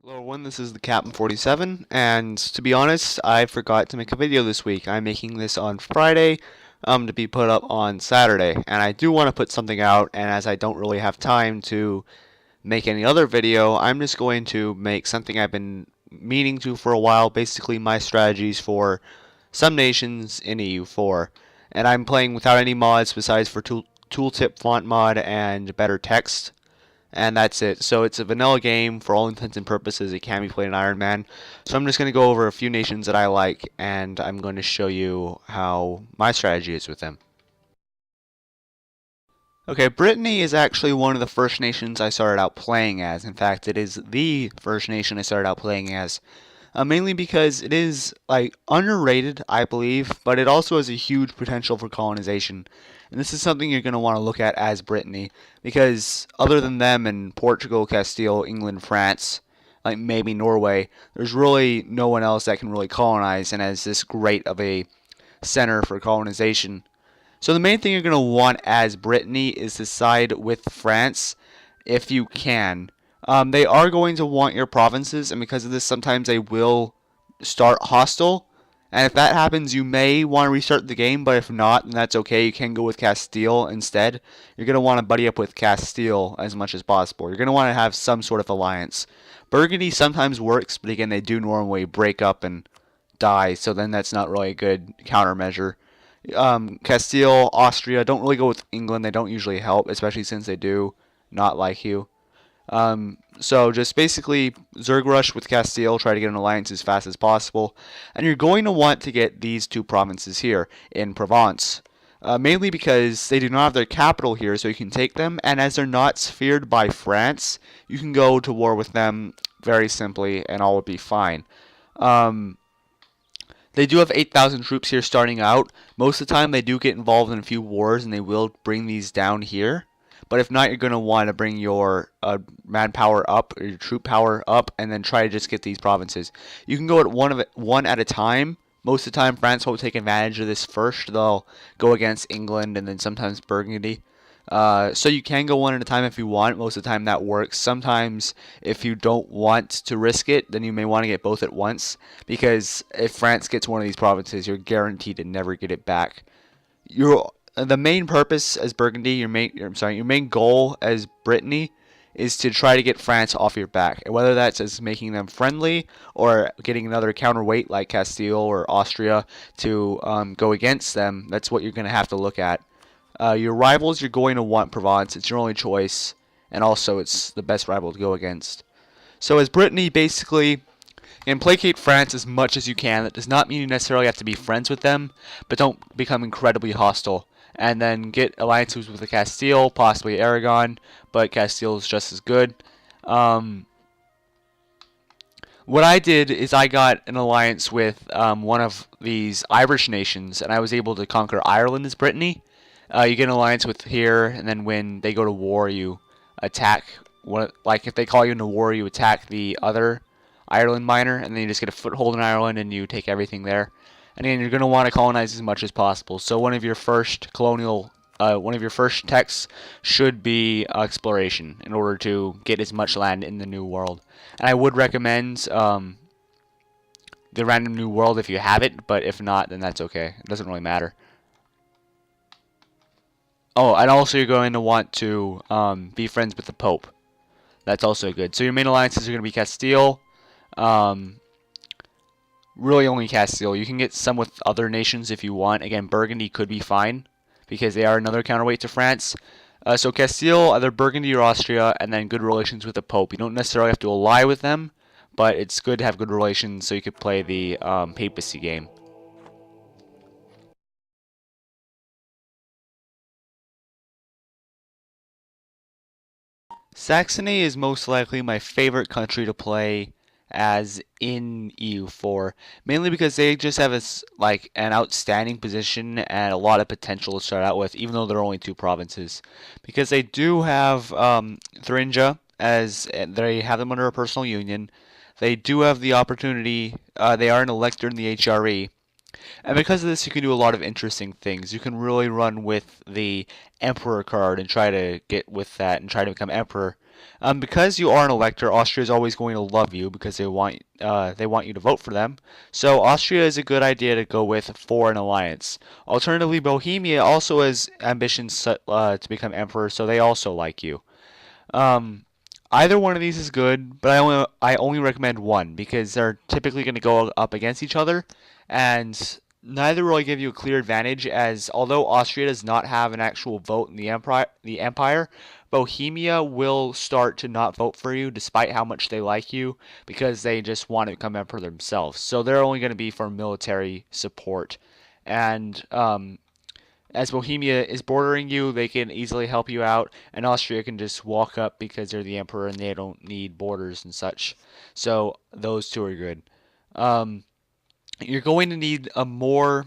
Hello everyone, this is the Captain 47, and to be honest, I forgot to make a video this week. I'm making this on Friday, to be put up on Saturday, and I do want to put something out, and as I don't really have time to make any other video, I'm just going to make something I've been meaning to for a while, basically my strategies for some nations in EU4. And I'm playing without any mods besides for tooltip font mod and better text. And that's it. So it's a vanilla game for all intents and purposes. It can be played in Iron Man. So I'm just going to go over a few nations that I like, and I'm going to show you how my strategy is with them. Okay, Brittany is actually one of the first nations I started out playing as. In fact, it is the first nation I started out playing as. Mainly because it is underrated, I believe, but it also has a huge potential for colonization. And this is something you're going to want to look at as Brittany, because other than them and Portugal, Castile, England, France, like maybe Norway, there's really no one else that can really colonize and has this great of a center for colonization. So the main thing you're going to want as Brittany is to side with France if you can. They are going to want your provinces, and because of this, sometimes they will start hostile. And if that happens, you may want to restart the game, but if not, then that's okay. You can go with Castile instead. You're going to want to buddy up with Castile as much as possible. You're going to want to have some sort of alliance. Burgundy sometimes works, but again, they do normally break up and die, so then that's not really a good countermeasure. Castile, Austria, don't really go with England. They don't usually help, especially since they do not like you. So just basically Zerg rush with Castile, try to get an alliance as fast as possible, and you're going to want to get these two provinces here in Provence. Mainly because they do not have their capital here, so you can take them, and as they're not sphered by France, you can go to war with them very simply, and all will be fine. They do have 8,000 troops here starting out. Most of the time they do get involved in a few wars, and they will bring these down here. But if not, you're going to want to bring your manpower up, or your troop power up, and then try to just get these provinces. You can go at one at a time. Most of the time, France will take advantage of this first. They'll go against England and then sometimes Burgundy. So you can go one at a time if you want. Most of the time that works. Sometimes if you don't want to risk it, then you may want to get both at once. Because if France gets one of these provinces, you're guaranteed to never get it back. The main purpose as Burgundy, your main goal as Brittany is to try to get France off your back. And whether that's as making them friendly or getting another counterweight like Castile or Austria to go against them, that's what you're going to have to look at. Your rivals, you're going to want Provence. It's your only choice, and also it's the best rival to go against. So as Brittany, basically, and placate France as much as you can. That does not mean you necessarily have to be friends with them, but don't become incredibly hostile. And then get alliances with the Castile, possibly Aragon, but Castile is just as good. What I did is I got an alliance with one of these Irish nations, and I was able to conquer Ireland as Brittany. You get an alliance with here, and then when they go to war, you attack. Like if they call you into war, you attack the other Ireland minor, and then you just get a foothold in Ireland, and you take everything there. And again, you're going to want to colonize as much as possible. So one of your first texts should be exploration in order to get as much land in the New World. And I would recommend the Random New World if you have it, but if not, then that's okay. It doesn't really matter. Oh, and also you're going to want to be friends with the Pope. That's also good. So your main alliances are going to be Castile. Really only Castile. You can get some with other nations if you want. Again, Burgundy could be fine because they are another counterweight to France. So Castile, either Burgundy or Austria, and then good relations with the Pope. You don't necessarily have to ally with them, but it's good to have good relations so you could play the papacy game. Saxony is most likely my favorite country to play as in EU4, mainly because they just have an outstanding position and a lot of potential to start out with, even though they're only two provinces. Because they do have Thuringia, as they have them under a personal union. They do have the opportunity, they are an elector in the HRE, and because of this, you can do a lot of interesting things. You can really run with the Emperor card and try to get with that and try to become Emperor. Because you are an elector, Austria is always going to love you because they want you to vote for them. So Austria is a good idea to go with for an alliance. Alternatively, Bohemia also has ambitions to become emperor, so they also like you. Um, Either one of these is good, but I only recommend one because they're typically going to go up against each other, and neither really give you a clear advantage. As although Austria does not have an actual vote in the empire, Bohemia will start to not vote for you despite how much they like you because they just want to become emperor themselves. So they're only going to be for military support, and as Bohemia is bordering you, they can easily help you out, and Austria can just walk up because they're the emperor and they don't need borders and such. So those two are good. Um, you're going to need a more.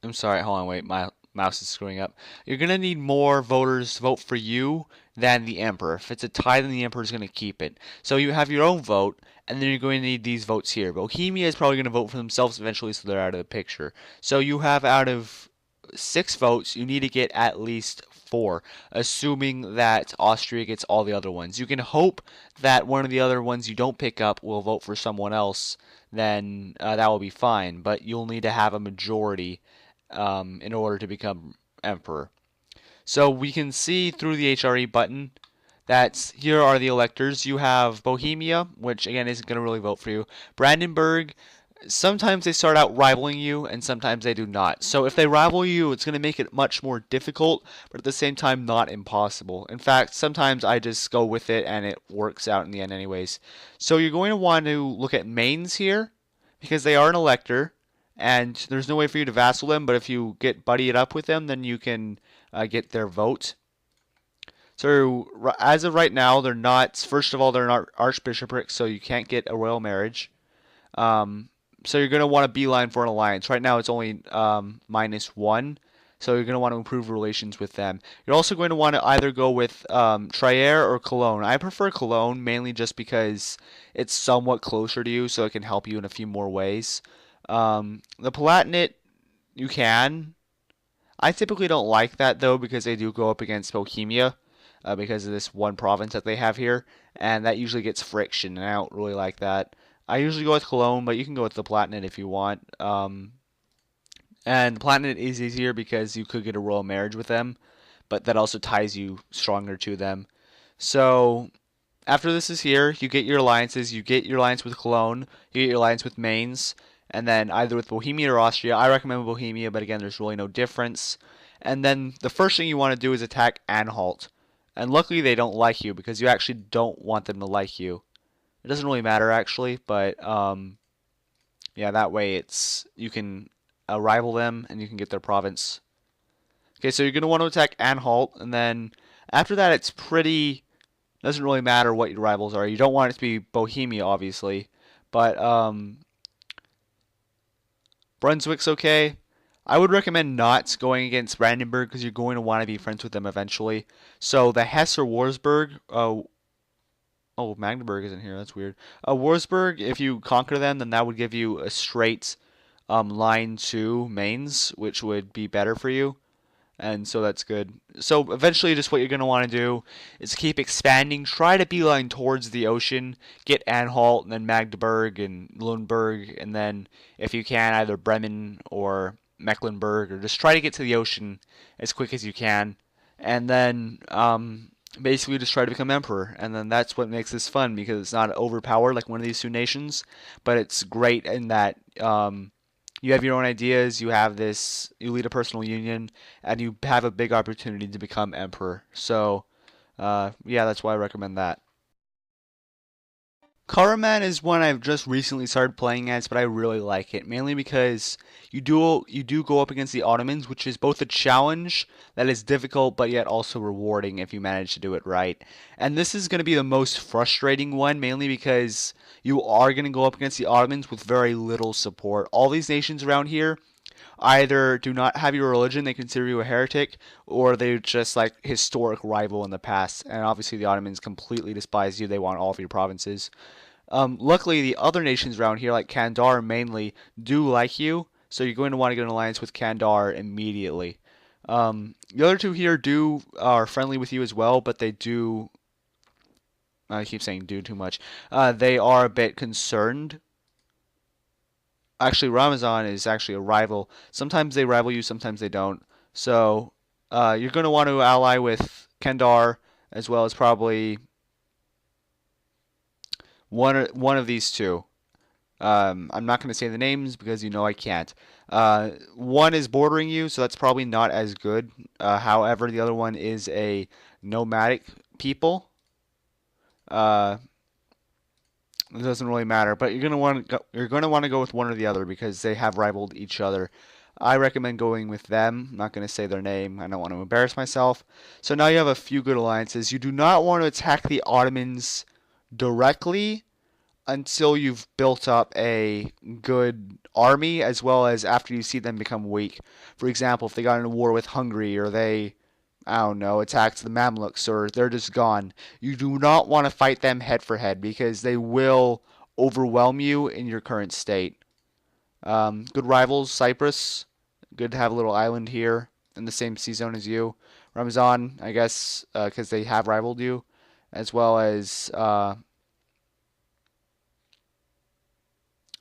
I'm sorry, hold on, wait, my mouse is screwing up. You're going to need more voters to vote for you than the emperor. If it's a tie, then the emperor is going to keep it. So you have your own vote, and then you're going to need these votes here. Bohemia is probably going to vote for themselves eventually, so they're out of the picture. So you have out of 6 votes, you need to get at least 4, assuming that Austria gets all the other ones. You can hope that one of the other ones you don't pick up will vote for someone else, then that will be fine. But you'll need to have a majority in order to become emperor. So we can see through the HRE button that here are the electors. You have Bohemia, which again isn't going to really vote for you. Brandenburg, sometimes they start out rivaling you and sometimes they do not. So if they rival you, it's going to make it much more difficult, but at the same time not impossible. In fact, sometimes I just go with it and it works out in the end anyways. So you're going to want to look at Mainz here because they are an elector and there's no way for you to vassal them, but if you get buddied up with them, then you can get their vote. So as of right now, they're not. First of all, they're not archbishoprics, so you can't get a royal marriage. Um, so you're going to want to beeline for an alliance. Right now, it's only -1, so you're going to want to improve relations with them. You're also going to want to either go with Trier or Cologne. I prefer Cologne mainly just because it's somewhat closer to you, so it can help you in a few more ways. The Palatinate, you can. I typically don't like that though because they do go up against Bohemia because of this one province that they have here, and that usually gets friction, and I don't really like that. I usually go with Cologne, but you can go with the Palatinate if you want. And the Palatinate is easier because you could get a royal marriage with them, but that also ties you stronger to them. So after this is here, you get your alliances. You get your alliance with Cologne, you get your alliance with Mainz, and then either with Bohemia or Austria. I recommend Bohemia, but again, there's really no difference. And then the first thing you want to do is attack Anhalt. And luckily they don't like you because you actually don't want them to like you. It doesn't really matter actually, but yeah, that way you can rival them and you can get their province. Okay, so you're going to want to attack Anhalt, and then after that it's pretty. Doesn't really matter what your rivals are. You don't want it to be Bohemia, obviously, but Brunswick's okay. I would recommend not going against Brandenburg because you're going to want to be friends with them eventually. So the Hesse or Wurzburg, oh, Magdeburg isn't here. That's weird. Wurzburg, if you conquer them, then that would give you a straight line to Mainz, which would be better for you. And so that's good. So eventually just what you're going to want to do is keep expanding. Try to beeline towards the ocean. Get Anhalt and then Magdeburg and Lundberg. And then if you can, either Bremen or Mecklenburg. Or just try to get to the ocean as quick as you can. And then basically just try to become emperor. And then that's what makes this fun because it's not overpowered like one of these two nations. But it's great in that you have your own ideas, you lead a personal union, and you have a big opportunity to become emperor. So, yeah, that's why I recommend that. Karaman is one I've just recently started playing as, but I really like it, mainly because you do go up against the Ottomans, which is both a challenge that is difficult but yet also rewarding if you manage to do it right. And this is going to be the most frustrating one, mainly because you are going to go up against the Ottomans with very little support. All these nations around here either do not have your religion, they consider you a heretic, or they're just like historic rival in the past. And obviously the Ottomans completely despise you. They want all of your provinces. Luckily, the other nations around here, like Kandar mainly, do like you, so you're going to want to get an alliance with Kandar immediately. The other two here are friendly with you as well, but they do I keep saying do too much. They are a bit concerned. Actually, Ramazan is actually a rival. Sometimes they rival you, sometimes they don't. So you're going to want to ally with Kendar as well as probably one of these two. I'm not going to say the names because you know I can't. One is bordering you, so that's probably not as good. However, the other one is a nomadic people. Uh, it doesn't really matter, but you're gonna want to go with one or the other because they have rivaled each other. I recommend going with them. I'm not going to say their name. I don't want to embarrass myself. So now you have a few good alliances. You do not want to attack the Ottomans directly until you've built up a good army, as well as after you see them become weak. For example, if they got in a war with Hungary, or they, I don't know, attacked the Mamluks, or they're just gone, you do not want to fight them head for head because they will overwhelm you in your current state. Good rivals, Cyprus. Good to have a little island here in the same sea zone as you. Ramazan, I guess, because they have rivaled you, as well as I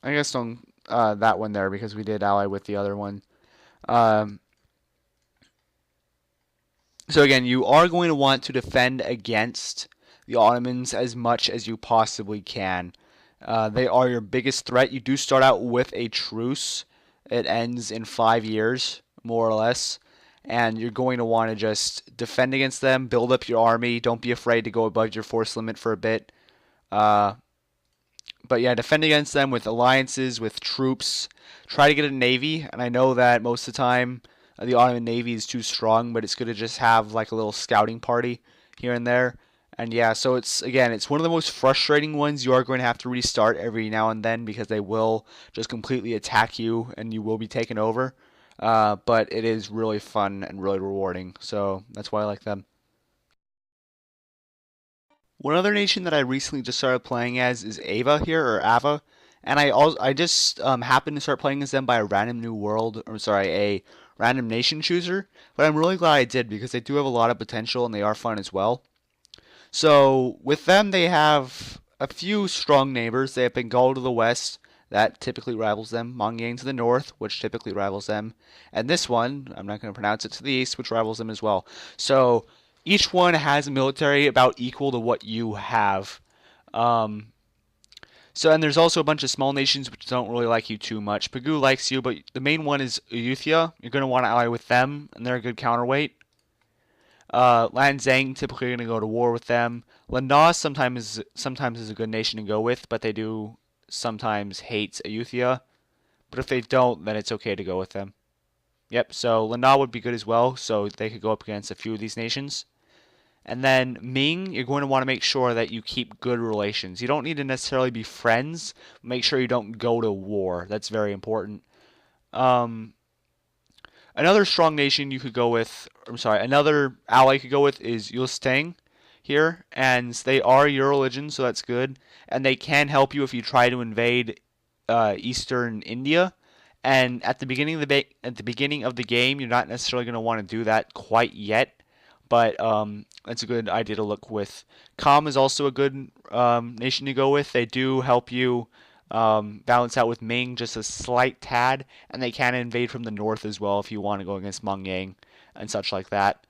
guess on that one there because we did ally with the other one. Um, so again, you are going to want to defend against the Ottomans as much as you possibly can. They are your biggest threat. You do start out with a truce. It ends in 5 years, more or less. And you're going to want to just defend against them, build up your army. Don't be afraid to go above your force limit for a bit. Uh, but yeah, defend against them with alliances, with troops. Try to get a navy, and I know that most of the time the Ottoman navy is too strong, but it's good to just have like a little scouting party here and there. And yeah, so it's one of the most frustrating ones. You are going to have to restart every now and then because they will just completely attack you and you will be taken over. But it is really fun and really rewarding, so that's why I like them. One other nation that I recently just started playing as is Ava here, or Ava, and I just happened to start playing as them by a random new world, or sorry, a random nation chooser. But I'm really glad I did because they do have a lot of potential and they are fun as well. So with them, they have a few strong neighbors. They have Bengal to the west, that typically rivals them. Mongyang to the north, which typically rivals them. And this one, I'm not going to pronounce it, to the east, which rivals them as well. So each one has a military about equal to what you have. Um, and there's also a bunch of small nations which don't really like you too much. Pegu likes you, but the main one is Ayutthaya. You're going to want to ally with them, and they're a good counterweight. Lanzang typically going to go to war with them. Landas sometimes is a good nation to go with, but they do sometimes hate Ayutthaya. But if they don't, then it's okay to go with them. Yep, so Landas would be good as well, so they could go up against a few of these nations. And then Ming, you're going to want to make sure that you keep good relations. You don't need to necessarily be friends. Make sure you don't go to war. That's very important. Um, Another strong nation you could go with, I'm sorry, another ally you could go with is Yulstang here, and they are your religion, so that's good. And they can help you if you try to invade Eastern India. And at the beginning of the game, you're not necessarily going to want to do that quite yet, but that's a good idea to look with. Kam is also a good nation to go with. They do help you balance out with Ming just a slight tad, and they can invade from the north as well if you want to go against Mongyang and such like that.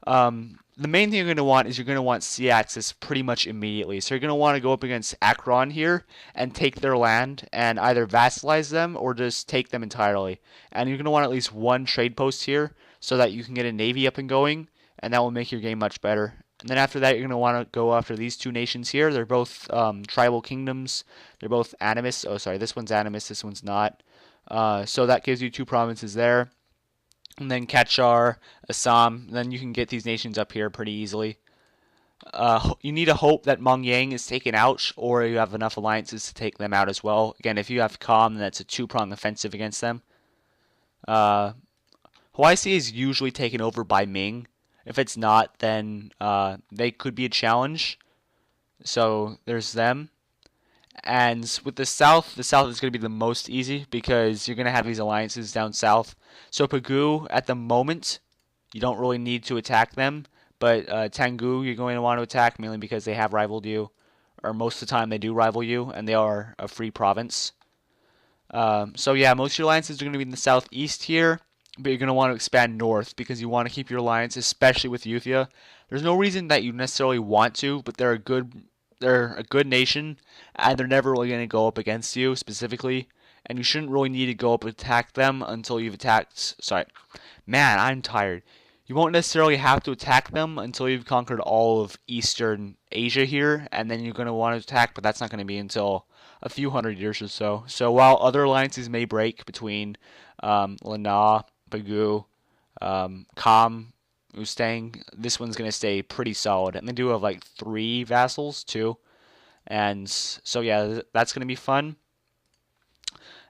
The main thing you're going to want is you're going to want sea access pretty much immediately. So you're going to want to go up against Akron here and take their land and either vassalize them or just take them entirely. And you're going to want at least one trade post here so that you can get a navy up and going, and that will make your game much better. And then after that, you're going to want to go after these two nations here. They're both tribal kingdoms. They're both animist. Oh, sorry, this one's animist, this one's not. So that gives you two provinces there. And then Kachar, Assam. Then you can get these nations up here pretty easily. You need to hope that Mongyang is taken out, or you have enough alliances to take them out as well. Again, if you have Kham, then that's a two-pronged offensive against them. Hawaii is usually taken over by Ming. If it's not, then they could be a challenge. So there's them. And with the south is going to be the most easy because you're going to have these alliances down south. So Pegu, at the moment, you don't really need to attack them. But Tengu, you're going to want to attack mainly because they have rivaled you. or most of the time they do rival you, and they are a free province. So yeah, most of your alliances are going to be in the southeast here, but you're going to want to expand north because you want to keep your alliance, especially with Euthia. There's no reason that you necessarily want to, but they're a good nation, and they're never really going to go up against you specifically, and you shouldn't really need to go up and attack them until you've attacked. Sorry, man, I'm tired. You won't necessarily have to attack them until you've conquered all of Eastern Asia here, and then you're going to want to attack, but that's not going to be until a few hundred years or so. So while other alliances may break between Lana, Bagu, Kam, Mustang, this one's going to stay pretty solid. And they do have like 3 vassals too. And so yeah, that's going to be fun.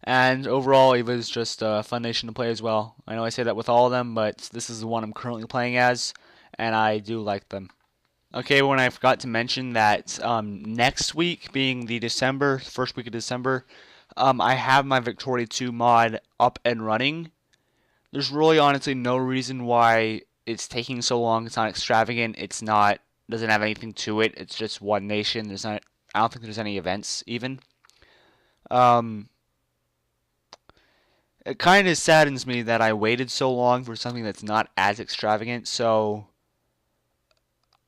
And overall, Eva's just a fun nation to play as well. I know I say that with all of them, but this is the one I'm currently playing as, and I do like them. Okay, when I forgot to mention that next week, being the first week of December, I have my Victoria 2 mod up and running. There's really honestly no reason why it's taking so long. It's not extravagant. It's not doesn't have anything to it. It's just one nation. I don't think there's any events even. It kind of saddens me that I waited so long for something that's not as extravagant. So,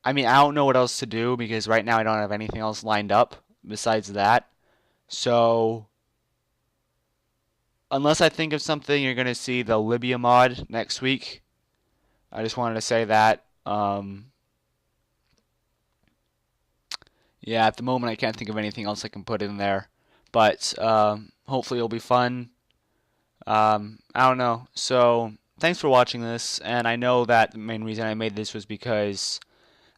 I mean, I don't know what else to do because right now I don't have anything else lined up besides that. So, unless I think of something, you're going to see the Libya mod next week. I just wanted to say that. Yeah, at the moment I can't think of anything else I can put in there. But hopefully it'll be fun. I don't know. So, thanks for watching this. And I know that the main reason I made this was because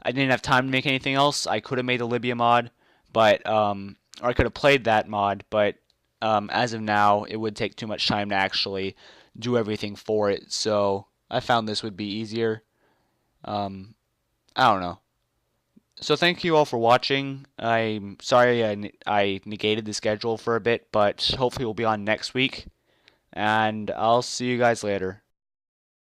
I didn't have time to make anything else. I could have made a Libya mod, but or I could have played that mod, but as of now, it would take too much time to actually do everything for it. So I found this would be easier. I don't know. So thank you all for watching. I'm sorry I negated the schedule for a bit, but hopefully we'll be on next week. And I'll see you guys later.